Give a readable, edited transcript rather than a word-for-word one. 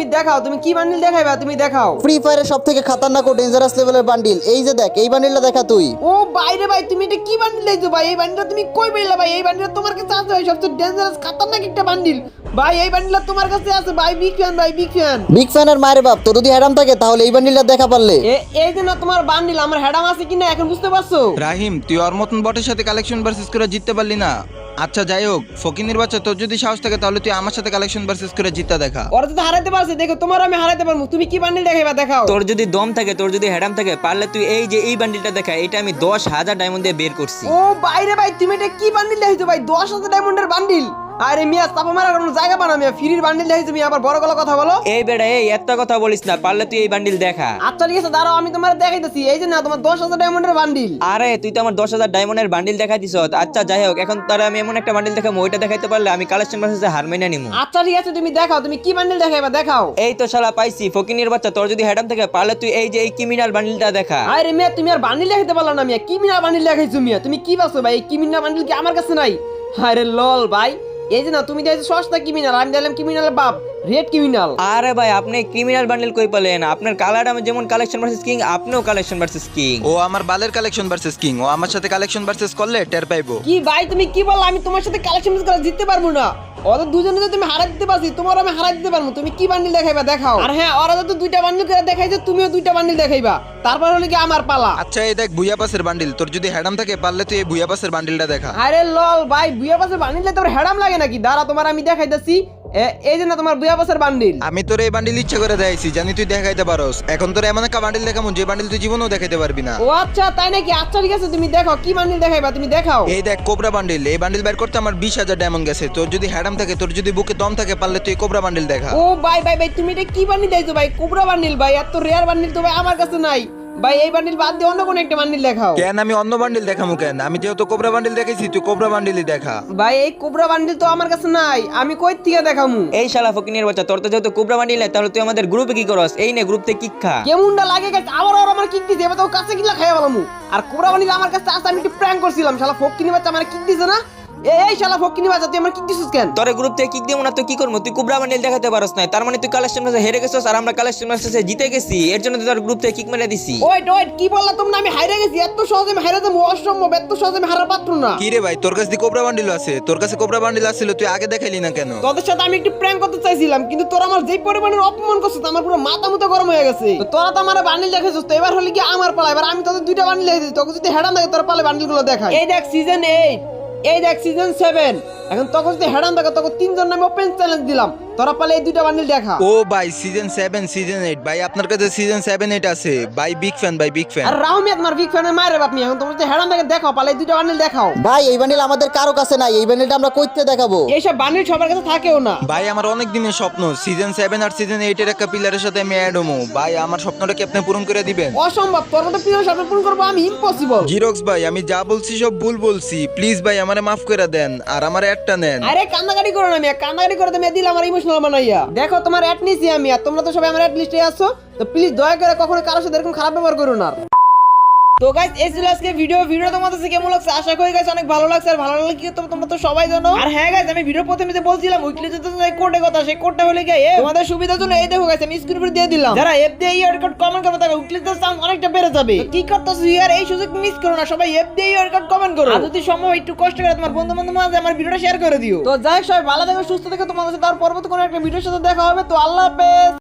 তুমি দেখাও, তুমি কি বান্ডিল দেখাইবা, তুমি দেখাও। ফ্রি ফায়ারের সবথেকে খতরনাক ও ডেঞ্জারাস লেভেলের বান্ডিল, এই যে দেখ, এই বান্ডিলটা দেখা তুই। ও বাইরে ভাই, তুমি এটা কি বান্ডিল দিয়েছো ভাই? এই বান্ডিলটা তুমি কই পেলে ভাই? এই বান্ডিলটা তোমার কাছে আছে ভাই, সবচেয়ে ডেঞ্জারাস খতরনাক একটা বান্ডিল ভাই। এই বান্ডিলটা তোমার কাছে আছে ভাই, বিগ ফ্যান ভাই, বিগ ফ্যান। বিগ ফ্যানের মায়ের বাপ, তো যদি হ্যাডাম থাকে তাহলে এই বান্ডিলটা দেখা পারলে। এই যে না তোমার বান্ডিল, আমার হেডাম আছে কিনা এখন বুঝতে পারছো? রাহিম, তুই ওর মতন বটের সাথে কালেকশন ভার্সেস করে জিততে পারলি না। আচ্ছা যাই হোক, ফকিনির বাচ্চা, তোর যদি সাহস থাকে তাহলে তুই আমার সাথে কালেকশন ভার্সেস করে জিততে দেখা। ওরা তো হারাইতে পারছে, দেখো তোমার আমি হারাইতে পারবো। তুমি কি বান্ডিল দেখাইবা, দেখাও। তোর যদি দম থাকে, তোর যদি হ্যাডাম থাকে, পারলে তুই এই যে এই বান্ডিলটা দেখা। এটা আমি 10,000 ডায়মন্ড দিয়ে বের করছি। ও বাইরে ভাই, তুমি এটা কি বান্ডিল দেখাইছো ভাই? 10,000 ডায়মন্ডের বান্ডিল? আরে মিয়া, চাপা মারার কোনো জায়গা পানা মিয়া, ফ্রির বান্ডিল দেখাইছো মিয়া, আবার বড় গলা কথা বলো। এই বেটা, এই এত কথা বলিস না, পারলে তুই এই বান্ডিল দেখা। আচ্ছা ঠিক আছে, দাঁড়াও, আমি তোমার দেখাইতেছি। এই যে না তোমার 10,000 ডায়মন্ডের বান্ডিল। আরে তুই তো আমার 10,000 ডায়মন্ডের বান্ডিল দেখাই দিছ। আচ্ছা যাই হোক, এখন তারা আমি এমন একটা বান্ডিল দেখাবো, ওইটা দেখাইতে পারলে আমি কালেকশন ভার্সেসে হার মেনে নিমু। আচ্ছা ঠিক আছে, তুমি দেখাও, তুমি কি বান্ডিল দেখাইবা, দেখাও। এই তো শালা পাইছি, ফকিনির বাচ্চা, তোর যদি হ্যাডাম থাকে, পারলে তুই এই যে এই ক্রিমিনাল বান্ডিলটা দেখা। আরে মিয়া, তুমি আর বান্ডিল দেখাইতে পারলা না মিয়া, কিমিনা বান্ডিল দেখাইছো মিয়া। তুমি কি ভাবছো ভাই, এই কিমিনা বান্ডিল কি আমার কাছে নাই? আরে লল ভাই, এই যে না তুমি দেখছো সস্তা ক্রিমিনাল, আমি দিলাম ক্রিমিনালের বাপ, রেড ক্রিমিনাল। আরে ভাই, আপনি ক্রিমিনাল বান্ডিল কই পেলেন? আপনার কালার আমি যেমন কালেকশন ভার্সেস কিং, আপনিও কালেকশন ভার্সেস কিং। ও আমার বালের কালেকশন ভার্সেস কিং, ও আমার সাথে কালেকশন ভার্সেস করলে টের পাইবো। কি ভাই তুমি কি বললা? আমি তোমার সাথে কালেকশন করে জিততে পারবো না। ওদের দুজনে তো তুমি হারাই দিতে পারছি, তোমার আমি হারাই দিতে পারবো। তুমি কি বান্ডিল দেখাইবা, দেখাও। আর হ্যাঁ, ওরা তো দুইটা বান্ডিল করে দেখাইছে, তুমিও দুইটা বান্ডিল দেখাইবা। তারপর হলো কি আমার পালা। আচ্ছা এই দেখ ভুইয়া পাসের বান্ডিল, তোর যদি হ্যাডাম থাকে পারলে তুই এই ভুইয়া পাসের বান্ডিলটা দেখা। আরে লল ভাই, বুয়া পাশে বান্ডিল তোর হেডাম লাগে নাকি? দাঁড়া, তোমার আমি দেখাইতেছি। এই যে না তোমার বুয়া পাশের বান্ডিল। আমি তোর এই বান্ডিল ইচ্ছা করে দেখাইছি, জানি তুই দেখাইতে পারোস। এখন তোর এমন একটা বান্ডিল দেখামু যে বান্ডিল তুই জীবনেও দেখাইতে পারবি না। ও আচ্ছা, তাই নাকি? আচ্ছা ঠিক আছে, তুমি দেখাও কি বান্ডিল দেখাইবা, তুমি দেখাও। এই দেখ কোবরা বান্ডিল, এই বান্ডিল বের করতে আমার 20,000 ডায়মন্ড গেছে। তোর যদি হ্যাডাম থাকে, তোর যদি বুকে দম থাকে, পারলে তুই কোবরা বান্ডিল দেখা। ও ভাই ভাই ভাই, তুমি এটা কি বান্ডিল দিয়েছো ভাই? কোবরা বান্ডিল ভাই, এত রেয়ার বান্ডিল তো ভাই আমার কাছে নাই ভাই। এই বান্ডিল বাদ দিয়ে অন্য কোন একটা বান্ডিল দেখাও। কেন আমি অন্য বান্ডিল দেখামু কেন? আমি যেহেতু কোবরা বান্ডিল দেখাইছি, তুই কোবরা বান্ডিলই দেখা। ভাই এই কোবরা বান্ডিল তো আমার কাছে নাই, আমি কই থেকে দেখামু? এই শালা ফকিনির বাচ্চা, তোর তো যেহেতু কোবরা বান্ডিল নাই, তাহলে তুই আমাদের গ্রুপে কি করস? এই নে, গ্রুপ থেকে কিক খা। কেমনটা লাগে গেছে, আবার আর আমার কিক দিছে, এবার তো কাছে কিলা খাইয়া বলামু। আর কোবরা বান্ডিল আমার কাছে আছে, আমি একটু প্র্যাঙ্ক করছিলাম। শালা ফকিনি বাচ্চা আমার কিক দিছে না। এই শালা ফকিনি বাচ্চা, তুই আমার কিক দিছিস কেন? তোর গ্রুপ থেকে কিক দেবো না তো কি করবো? তুই কোবরা বান্ডিল দেখাতে পারস না, তার মানে তুই কালেকশন ভার্সেসে হেরে গেছিস, আর আমরা কালেকশন ভার্সেসে জিতে গেছি। এর জন্য তুই তোর গ্রুপ থেকে কিক মেরে দিছি। ওয়েট ওয়েট, কি বললা তোমরা? আমি হাইরে গেছি? এত সহজে আমি হাইরে যাবো? অসম্ভব, এত সহজে আমি হারার পাত্র না। কি রে ভাই, তোর কাছে কোবরা বান্ডিল আছে? তোর কাছে কোবরা বান্ডিল আছিল, তুই আগে দেখাইলি না কেন? তোদের সাথে আমি একটু প্র্যাঙ্ক করতে চাইছিলাম, কিন্তু তোরা আমার যেই পরিমাণের অপমান করছিস, আমার পুরো মাথা মুথা গরম হয়ে গেছে। তো তোরা তো আমার বান্ডিল দেখাইছিস, তো এবার হলে কি আমার পালা। এবার আমি তোদের দুইটা বান্ডিল দেখাইছি, তোকে যদি হেডাম থাকে তোর পালে বান্ডিল গুলো দেখাই। এই দেখ সিজন 8, এই দেখ সিজন 7। এখন তখন যদি হেডাম থাকে, তখন 3 জন আমি ওপেন চ্যালেঞ্জ দিলাম, তোরা পালে এই দুইটা বান্ডিল দেখা। ও ভাই সিজন 7 সিজন 8, ভাই আপনার কাছে সিজন 7 8 আছে ভাই? বিগ ফ্যান ভাই, বিগ ফ্যান। আর রাহুমিয়া তোমার বিগ ফ্যানের মায়ের বাপ নি। এখন তোমরা যদি হেডাম থাকে দেখাও, পালে এই দুইটা বান্ডিল দেখাও। ভাই এই বান্ডিল আমাদের কারো কাছে নাই, এই বান্ডিলটা আমরা কইতে দেখাবো? এইসব বান্ডিল সবার কাছে থাকেও না ভাই আমার অনেক দিনের স্বপ্ন সিজন 7 আর সিজন 8 এর একটা প্লেয়ারের সাথে আমি অ্যাড হমু। ভাই আমার স্বপ্নটা কি আপনি পূরণ করে দিবেন? অসম্ভব, তোর মতো প্রিয় স্বপ্ন পূরণ করবো আমি ইম্পসিবল। জিরক্স ভাই, আমি যা বলছি সব ভুল বলছি, প্লিজ ভাই আমারে মাফ করে দেন আর আমার অ্যাডটা নেন। আরে কান্নাকাটি করো না মিয়া, কান্নাকাটি করে তুমি দিলে আমার ইমোশনাল বানাইয়া। দেখো তোমার অ্যাট নিছি আমি, আর তোমরা তো সবাই আমার অ্যাট লিস্টে আছো, তো প্লিজ দয়া করে কখনো কারোর সাথে এরকম খারাপ ব্যবহার করো না। তো গাইস, এই ছিল আজকে ভিডিও তোমাদের কাছে কেমন লাগছে? আশা করি গাইস অনেক ভালো লাগছে। আর ভালো লাগলে কি তোমরা তো সবাই জানো। আর হ্যাঁ গাইস, আমি ভিডিও প্রথমে যে বলছিলাম উইকলি যেতে কোডের কথা, সেই কোডটা হলে কি তোমাদের সুবিধার জন্য এই দেখো গাইস, আমি স্ক্রিন উপরে দিয়ে দিলাম। যারা এফ দিয়ে ইয়ার কোড কমেন্ট করবে তাহলে উইকলি তে সাউন্ড অনেকটা বেড়ে যাবে। তো কি করতেছো ইয়ার, এই সুযোগ মিস করো না, সবাই এফ দিয়ে ইয়ার কোড কমেন্ট করো। আর যদি সম্ভব একটু কষ্ট করে তোমার বন্ধু-বান্ধব মাঝে আমার ভিডিওটা শেয়ার করে দিও। তো যাই হোক, সবাই ভালো থেকো, সুস্থ থেকো। তোমাদের সাথে আর পরবর্তী কোনো একটা ভিডিওর সাথে দেখা হবে। তো আল্লাহ হাফেজ।